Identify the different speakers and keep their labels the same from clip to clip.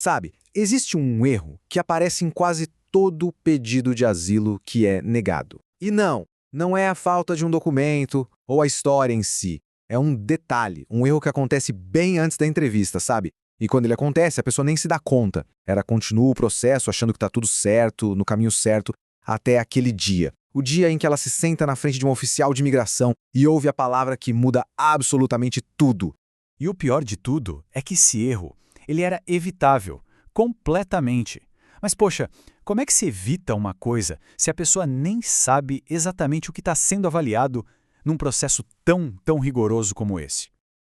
Speaker 1: Sabe, existe um erro que aparece em quase todo pedido de asilo que é negado. E não é a falta de um documento ou a história em si. É um detalhe, um erro que acontece bem antes da entrevista, sabe? E quando ele acontece, a pessoa nem se dá conta. Ela continua o processo achando que tá tudo certo, no caminho certo, até aquele dia. O dia em que ela se senta na frente de um oficial de imigração e ouve a palavra que muda absolutamente tudo.
Speaker 2: E o pior de tudo é que esse erro, ele era evitável, completamente. Mas poxa, como é que se evita uma coisa se a pessoa nem sabe exatamente o que está sendo avaliado num processo tão rigoroso como esse?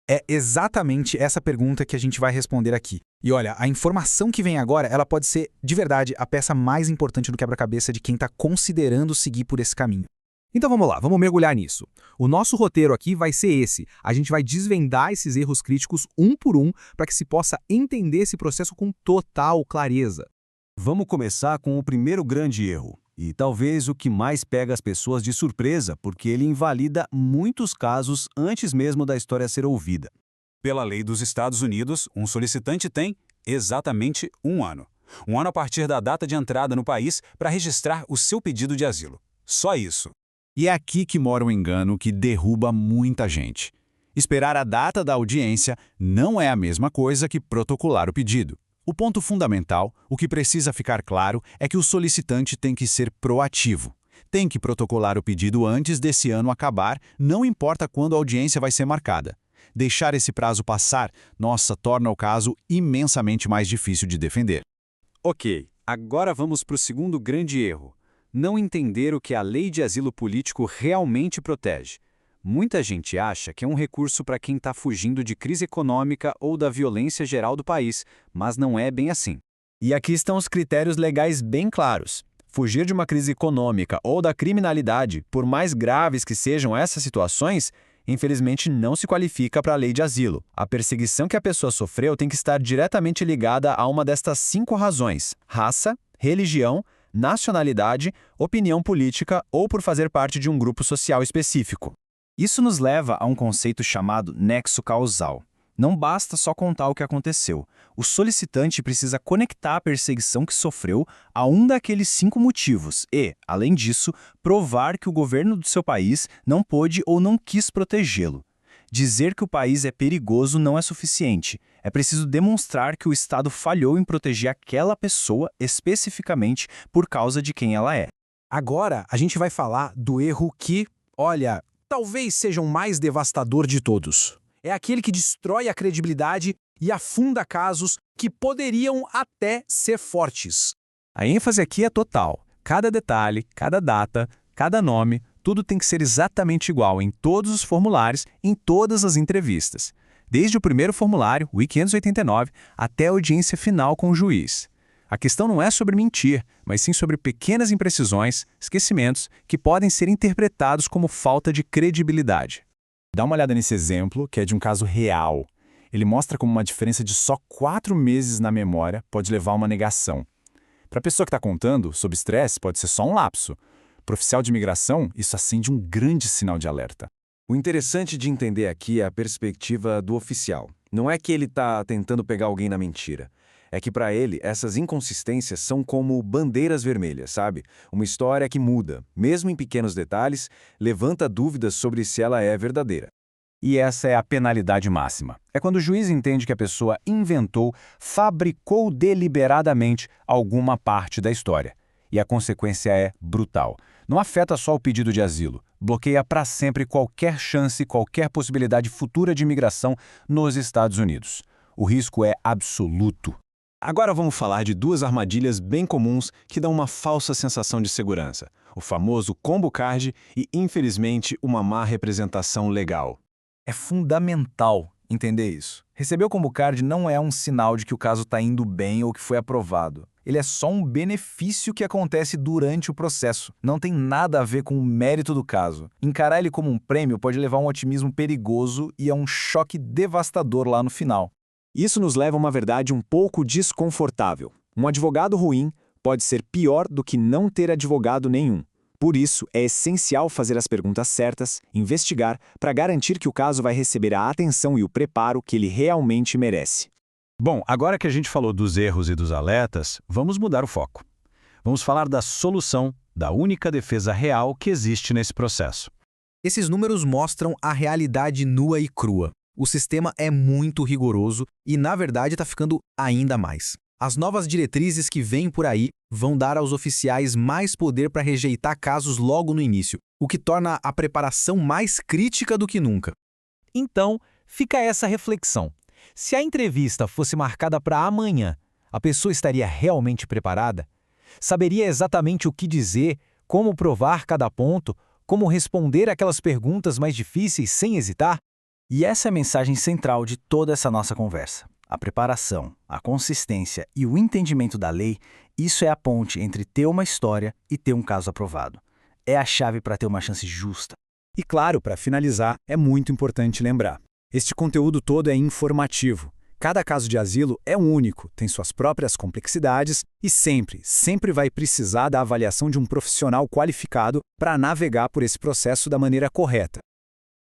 Speaker 3: É exatamente essa pergunta que a gente vai responder aqui. E olha, a informação que vem agora, ela pode ser, de verdade, a peça mais importante no quebra-cabeça de quem está considerando seguir por esse caminho. Então vamos lá, vamos mergulhar nisso. O nosso roteiro aqui vai ser esse. A gente vai desvendar esses erros críticos um por um para que se possa entender esse processo com total clareza.
Speaker 4: Vamos começar com o primeiro grande erro, e talvez o que mais pega as pessoas de surpresa, porque ele invalida muitos casos antes mesmo da história ser ouvida.
Speaker 5: Pela lei dos Estados Unidos, um solicitante tem exatamente 1 ano. 1 ano a partir da data de entrada no país para registrar o seu pedido de asilo. Só isso.
Speaker 4: E é aqui que mora o engano que derruba muita gente. Esperar a data da audiência não é a mesma coisa que protocolar o pedido. O ponto fundamental, o que precisa ficar claro, é que o solicitante tem que ser proativo. Tem que protocolar o pedido antes desse ano acabar, não importa quando a audiência vai ser marcada. Deixar esse prazo passar, torna o caso imensamente mais difícil de defender.
Speaker 2: Ok, agora vamos para o segundo grande erro. Não entender o que a lei de asilo político realmente protege. Muita gente acha que é um recurso para quem está fugindo de crise econômica ou da violência geral do país, mas não é bem assim.
Speaker 6: E aqui estão os critérios legais bem claros. Fugir de uma crise econômica ou da criminalidade, por mais graves que sejam essas situações, infelizmente não se qualifica para a lei de asilo. A perseguição que a pessoa sofreu tem que estar diretamente ligada a uma destas 5 razões: raça, religião, nacionalidade, opinião política ou por fazer parte de um grupo social específico. Isso nos leva a um conceito chamado nexo causal. Não basta só contar o que aconteceu. O solicitante precisa conectar a perseguição que sofreu a um daqueles 5 motivos e, além disso, provar que o governo do seu país não pôde ou não quis protegê-lo. Dizer que o país é perigoso não é suficiente. É preciso demonstrar que o Estado falhou em proteger aquela pessoa especificamente por causa de quem ela é.
Speaker 1: Agora, a gente vai falar do erro que, olha, talvez seja o mais devastador de todos. É aquele que destrói a credibilidade e afunda casos que poderiam até ser fortes.
Speaker 2: A ênfase aqui é total. Cada detalhe, cada data, cada nome, tudo tem que ser exatamente igual em todos os formulários, em todas as entrevistas. Desde o primeiro formulário, o I-589, até a audiência final com o juiz. A questão não é sobre mentir, mas sim sobre pequenas imprecisões, esquecimentos, que podem ser interpretados como falta de credibilidade.
Speaker 3: Dá uma olhada nesse exemplo, que é de um caso real. Ele mostra como uma diferença de só 4 meses na memória pode levar a uma negação. Para a pessoa que está contando, sob estresse, pode ser só um lapso. Para o oficial de imigração, isso acende um grande sinal de alerta.
Speaker 1: O interessante de entender aqui é a perspectiva do oficial. Não é que ele está tentando pegar alguém na mentira. É que para ele, essas inconsistências são como bandeiras vermelhas, sabe? Uma história que muda, mesmo em pequenos detalhes, levanta dúvidas sobre se ela é verdadeira.
Speaker 2: E essa é a penalidade máxima. É quando o juiz entende que a pessoa inventou, fabricou deliberadamente alguma parte da história. E a consequência é brutal. Não afeta só o pedido de asilo. Bloqueia para sempre qualquer chance, qualquer possibilidade futura de imigração nos Estados Unidos. O risco é absoluto.
Speaker 7: Agora vamos falar de 2 armadilhas bem comuns que dão uma falsa sensação de segurança. O famoso combo card e, infelizmente, uma má representação legal.
Speaker 3: É fundamental entender isso. Receber o combo card não é um sinal de que o caso está indo bem ou que foi aprovado. Ele é só um benefício que acontece durante o processo. Não tem nada a ver com o mérito do caso. Encarar ele como um prêmio pode levar a um otimismo perigoso e a um choque devastador lá no final.
Speaker 7: Isso nos leva a uma verdade um pouco desconfortável. Um advogado ruim pode ser pior do que não ter advogado nenhum. Por isso, é essencial fazer as perguntas certas, investigar, para garantir que o caso vai receber a atenção e o preparo que ele realmente merece.
Speaker 4: Bom, agora que a gente falou dos erros e dos alertas, vamos mudar o foco. Vamos falar da solução, da única defesa real que existe nesse processo.
Speaker 3: Esses números mostram a realidade nua e crua. O sistema é muito rigoroso e, na verdade, está ficando ainda mais. As novas diretrizes que vêm por aí vão dar aos oficiais mais poder para rejeitar casos logo no início, o que torna a preparação mais crítica do que nunca.
Speaker 2: Então, fica essa reflexão. Se a entrevista fosse marcada para amanhã, a pessoa estaria realmente preparada? Saberia exatamente o que dizer, como provar cada ponto, como responder aquelas perguntas mais difíceis sem hesitar? E essa é a mensagem central de toda essa nossa conversa. A preparação, a consistência e o entendimento da lei, isso é a ponte entre ter uma história e ter um caso aprovado. É a chave para ter uma chance justa.
Speaker 6: E claro, para finalizar, é muito importante lembrar. Este conteúdo todo é informativo. Cada caso de asilo é único, tem suas próprias complexidades e sempre vai precisar da avaliação de um profissional qualificado para navegar por esse processo da maneira correta.